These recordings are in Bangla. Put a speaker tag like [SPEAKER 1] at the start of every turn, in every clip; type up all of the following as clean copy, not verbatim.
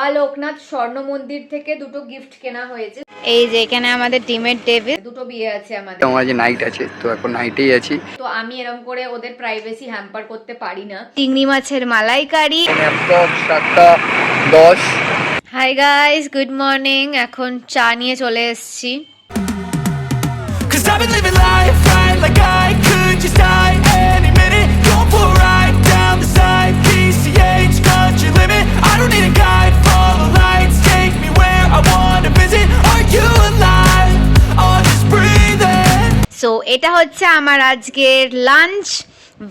[SPEAKER 1] বাবা লোকনাথ স্বর্ণ মন্দির থেকে দুটো গিফট কেনা হয়েছে। এই যে এখানে আমাদের ডিমের টেবিল, দুটো বিয়ে আছে আমাদের।
[SPEAKER 2] আমার যে নাইট আছে, তো এখন নাইটেই আছি।
[SPEAKER 1] তো আমি এরকম করে ওদের প্রাইভেসি হ্যাম্পার করতে পারি না। চিংড়ি মাছের মালাইকারি,
[SPEAKER 2] 7:10।
[SPEAKER 1] Hi guys, good morning. এখন চা নিয়ে চলে এসেছি। সো এটা হচ্ছে আমার আজকের লাঞ্চ,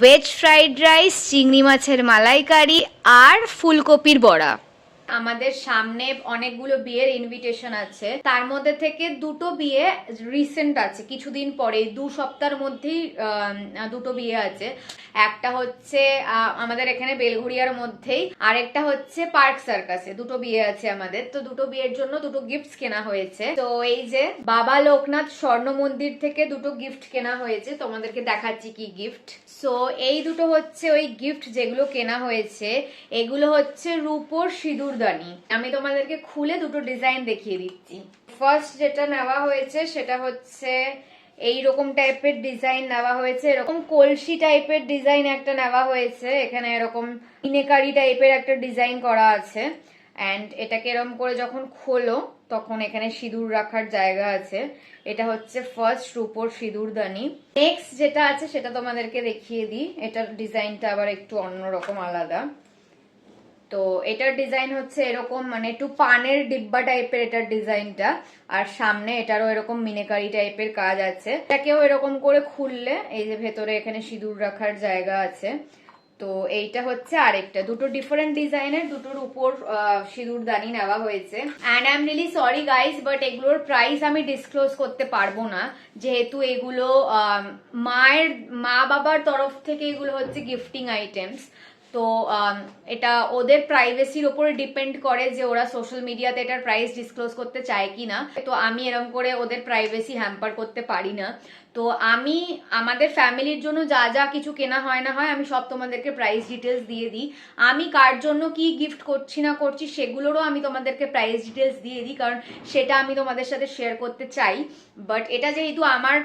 [SPEAKER 1] ভেজ ফ্রাইড রাইস, চিংড়ি মাছের মালাইকারি আর ফুলকপির বড়া। আমাদের সামনে অনেকগুলো বিয়ের ইনভিটেশন আছে, তার মধ্যে থেকে দুটো বিয়ে রিসেন্ট আছে, কিছুদিন পরে, 2 সপ্তাহের মধ্যেই দুটো বিয়ে আছে। একটা হচ্ছে আমাদের এখানে বেলঘড়িয়ার মধ্যেই, আরেকটা হচ্ছে পার্ক সার্কাসে। দুটো বিয়ে আছে আমাদের, তো দুটো বিয়ের জন্য দুটো গিফটস কেনা হয়েছে। তো এই যে বাবা লোকনাথ স্বর্ণ মন্দির থেকে দুটো গিফট কেনা হয়েছে, তোমাদেরকে দেখাচ্ছি কি গিফট। সো এই দুটো হচ্ছে ওই গিফট যেগুলো কেনা হয়েছে। এগুলো হচ্ছে রূপোর সিঁদুরদানি। আমি তোমাদেরকে খুলে দুটো ডিজাইন দেখিয়ে দিচ্ছি। ফার্স্ট যেটা নেওয়া হয়েছে সেটা হচ্ছে এইরকম টাইপের ডিজাইন নেওয়া হয়েছে, এরকম কলসি টাইপের ডিজাইন একটা নেওয়া হয়েছে। এখানে এরকম মিনেকারি টাইপের একটা ডিজাইন করা আছে, অ্যান্ড এটাকে এরকম করে যখন খোলো তখন এখানে সিঁদুর রাখার জায়গা আছে। এটা হচ্ছে ফার্স্ট রূপোর সিঁদুরদানি। নেক্সট যেটা আছে সেটা তোমাদেরকে দেখিয়ে দিই। এটার ডিজাইনটা আবার একটু অন্যরকম, আলাদা। তো এটার ডিজাইন হচ্ছে এরকম, মানে একটু পানের ডিব্বা টাইপের এটার ডিজাইনটা, আর সামনে এটারও এরকম মিনেকারি টাইপের কাজ আছে। এটাকেও এরকম করে খুললে এই যে ভেতরে এখানে সিঁদুর রাখার জায়গা আছে। তো এইটা হচ্ছে আরেকটা, দুটো ডিফারেন্ট ডিজাইনের দুটোর উপর সিঁদুরদানি নেওয়া হয়েছে। And I am really sorry guys, but এগুলোর প্রাইস আমি ডিসক্লোজ করতে পারবো না, যেহেতু এগুলো মা বাবার তরফ থেকে এগুলো হচ্ছে গিফটিং আইটেমস। তো এটা ওদের প্রাইভেসির উপরে ডিপেন্ড করে যে ওরা সোশ্যাল মিডিয়াতে এটার প্রাইস ডিসক্লোজ করতে চায় কিনা। তো আমি এরকম করে ওদের প্রাইভেসি হ্যাম্পার করতে পারি না। তো আমি আমাদের ফ্যামিলির জন্য যা যা কিছু কেনা হয় না হয়, আমি সব তোমাদেরকে প্রাইস ডিটেলস দিয়ে দিই। আমি কার জন্য কি গিফট করছি না করছি সেগুলোরও আমি তোমাদেরকে প্রাইস ডিটেলস দিয়ে দিই, কারণ সেটা আমি তোমাদের সাথে শেয়ার করতে চাই। বাট এটা যেহেতু আমার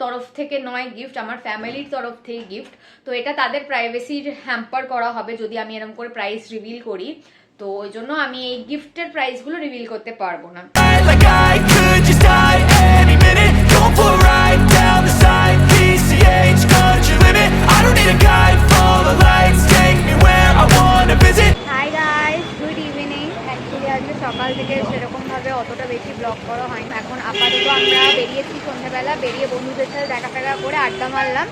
[SPEAKER 1] তরফ থেকে নয় গিফট, আমার ফ্যামিলির তরফ থেকে গিফট, তো এটা তাদের প্রাইভেসির হ্যাম্পার করা হবে যদি আমি এরকম করে প্রাইস রিভিল করি। তো ওই জন্য আমি এই গিফটের প্রাইসগুলো রিভিল করতে পারবো না। Hi guys, good evening. Actually আজকে সকাল থেকে সেরকমভাবে অতটা বেশি ব্লগ করা হয়নি। এখন আপাতত আমরা বেরিয়েছি সন্ধ্যাবেলা, বেরিয়ে বন্ধুদের সাথে দেখা ফেরা করে আড্ডা মারলাম।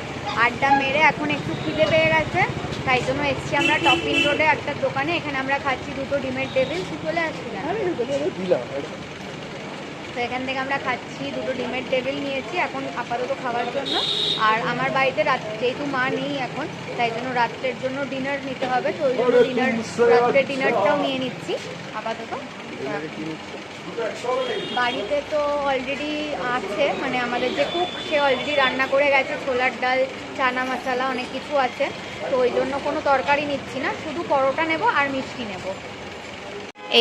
[SPEAKER 1] আড্ডা মেরে এখন একটু খিদে পেয়ে গেছে, তাই জন্য এসছি আমরা টপিং রোডে একটা দোকানে। এখানে আমরা খাচ্ছি দুটো ডিমের টেবিল। চলে আসছিলাম, তো এখান থেকে আমরা খাচ্ছি দুটো ডিমের টেবিল নিয়েছি এখন আপাতত খাওয়ার জন্য। আর আমার বাড়িতে যেহেতু মা নেই এখন, তাই জন্য রাত্রের জন্য ডিনার নিতে হবে, তো ওই জন্য রাত্রের ডিনারটাও নিয়ে নিচ্ছি আপাতত। বাড়িতে তো অলরেডি আছে, মানে আমাদের যে কুক সে অলরেডি রান্না করে গেছে, ছোলার ডাল, চানা মশলা, অনেক কিছু আছে। তো ওই জন্য কোনো তরকারি নিচ্ছি না, শুধু পরোটা নেব আর মিষ্টি নেব।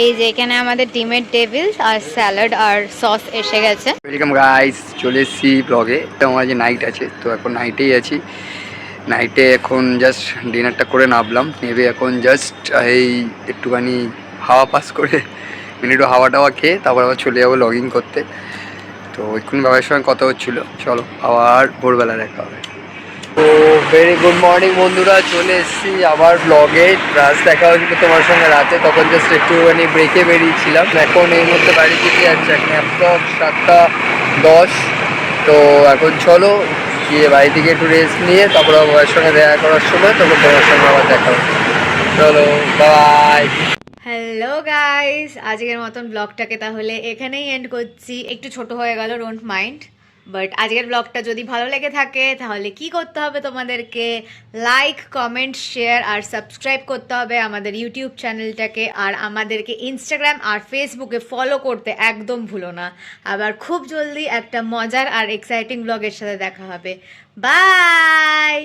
[SPEAKER 1] এই যে এখানে আমাদের ডিমের টেবিল আর স্যালাড আর সস এসে গেছে।
[SPEAKER 2] ওয়েলকাম গাইস, চলে এসেছি ব্লগে। তো আমার যে নাইট আছে, তো এখন নাইটেই আছি। নাইটে এখন জাস্ট ডিনারটা করে নামলাম, নেবে এখন জাস্ট এই একটুখানি হাওয়া পাস করে মিনিটও হাওয়া টাওয়া খেয়ে তারপর আবার চলে যাবো লগইন করতে। তো ওইক্ষণ বাবার সঙ্গে কথা হচ্ছিলো, চলো আবার ভোরবেলা দেখা হবে। তো ভেরি গুড মর্নিং বন্ধুরা, চলে এসেছি আবার ব্লগে। রাত দেখা হয়েছিল তোমার সঙ্গে রাতে, তখন জাস্ট একটুখানি ব্রেকে বেরিয়েছিলাম। এখন এই মুহূর্তে বাড়ি থেকে যাচ্ছে, এখন অ্যাপ্রক্স 7:10। তো এখন চলো গিয়ে বাড়ি থেকে একটু রেস্ট নিয়ে তারপর বাবার সঙ্গে দেখা করার সময় তখন তোমার সঙ্গে আবার দেখা হবে। চলো বাই।
[SPEAKER 1] হ্যালো গাইস, আজকের মতন ব্লগটাকে তাহলে এখানেই এন্ড করছি। একটু ছোট হয়ে গেল, ডোন্ট মাইন্ড। বাট আজকের ব্লগটা যদি ভালো লেগে থাকে তাহলে কি করতে হবে তোমাদেরকে? লাইক, কমেন্ট, শেয়ার আর সাবস্ক্রাইব করতে হবে আমাদের ইউটিউব চ্যানেলটাকে। আর আমাদেরকে ইনস্টাগ্রাম আর ফেসবুকে ফলো করতে একদম ভুলো না। আবার খুব জলদি একটা মজার আর এক্সাইটিং ব্লগের সাথে দেখা হবে। বাই।